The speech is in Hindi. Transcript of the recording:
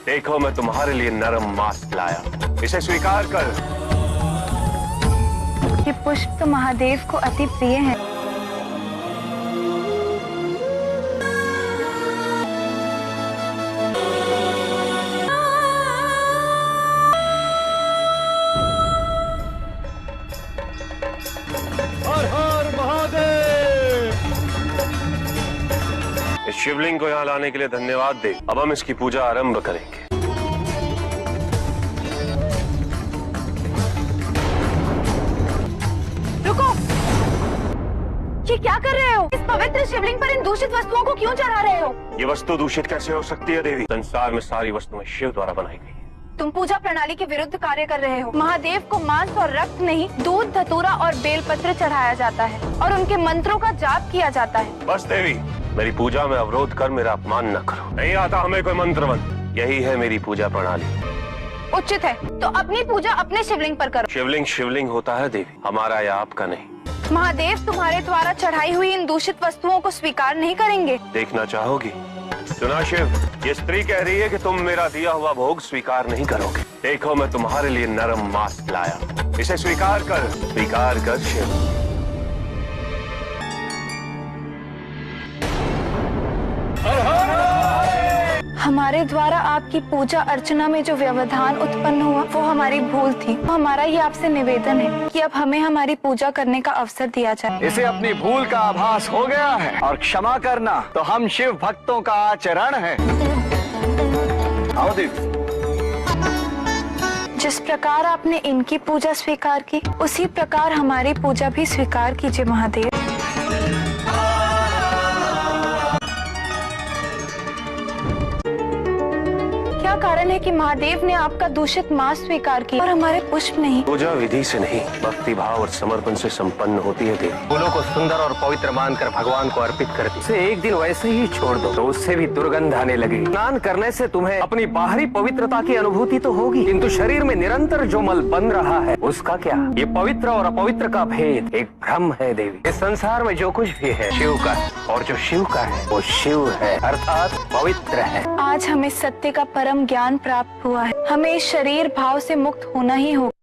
देखो मैं तुम्हारे लिए नरम मास्क लाया, इसे स्वीकार कर। ये पुष्प तो महादेव को अति प्रिय है। हर हर महादेव। इस शिवलिंग को यहाँ लाने के लिए धन्यवाद दे। अब हम इसकी पूजा आरंभ करेंगे। रुको, ये क्या कर रहे हो? इस पवित्र शिवलिंग पर इन दूषित वस्तुओं को क्यों चढ़ा रहे हो? ये वस्तु दूषित कैसे हो सकती है देवी? संसार में सारी वस्तुएं शिव द्वारा बनाई गई। तुम पूजा प्रणाली के विरुद्ध कार्य कर रहे हो। महादेव को मांस और रक्त नहीं, दूध, धतूरा और बेलपत्र चढ़ाया जाता है और उनके मंत्रों का जाप किया जाता है। बस देवी, मेरी पूजा में अवरोध कर मेरा अपमान न करो। नहीं आता हमें कोई मंत्रवंत, यही है मेरी पूजा प्रणाली। उचित है, तो अपनी पूजा अपने शिवलिंग पर करो। शिवलिंग शिवलिंग होता है देवी, हमारा या आपका नहीं। महादेव तुम्हारे द्वारा चढ़ाई हुई इन दूषित वस्तुओं को स्वीकार नहीं करेंगे। देखना चाहोगी? सुना शिव, ये स्त्री कह रही है कि तुम मेरा दिया हुआ भोग स्वीकार नहीं करोगे। देखो मैं तुम्हारे लिए नरम मास्क लाया, इसे स्वीकार कर। स्वीकार कर शिव। हमारे द्वारा आपकी पूजा अर्चना में जो व्यवधान उत्पन्न हुआ वो हमारी भूल थी। हमारा ये आपसे निवेदन है कि अब हमें हमारी पूजा करने का अवसर दिया जाए। इसे अपनी भूल का आभास हो गया है और क्षमा करना तो हम शिव भक्तों का आचरण है। आओ देवी। जिस प्रकार आपने इनकी पूजा स्वीकार की, उसी प्रकार हमारी पूजा भी स्वीकार कीजिए महादेव। क्या कारण है कि महादेव ने आपका दूषित मांस स्वीकार किया और हमारे पुष्प नहीं? पूजा विधि से नहीं, भक्ति भाव और समर्पण से संपन्न होती है देवी। फूलों को सुंदर और पवित्र मानकर भगवान को अर्पित कर दी। इसे एक दिन वैसे ही छोड़ दो तो उससे भी दुर्गंध आने लगेगी। स्नान करने से तुम्हें अपनी बाहरी पवित्रता की अनुभूति तो होगी, किंतु शरीर में निरंतर जो मल बन रहा है उसका क्या? ये पवित्र और अपवित्र का भेद एक भ्रम है देवी। इस संसार में जो कुछ भी है शिव का है, और जो शिव का है वो शिव है, अर्थात पवित्र है। आज हमें सत्य का परम ज्ञान प्राप्त हुआ है। हमें इस शरीर भाव से मुक्त होना ही होगा।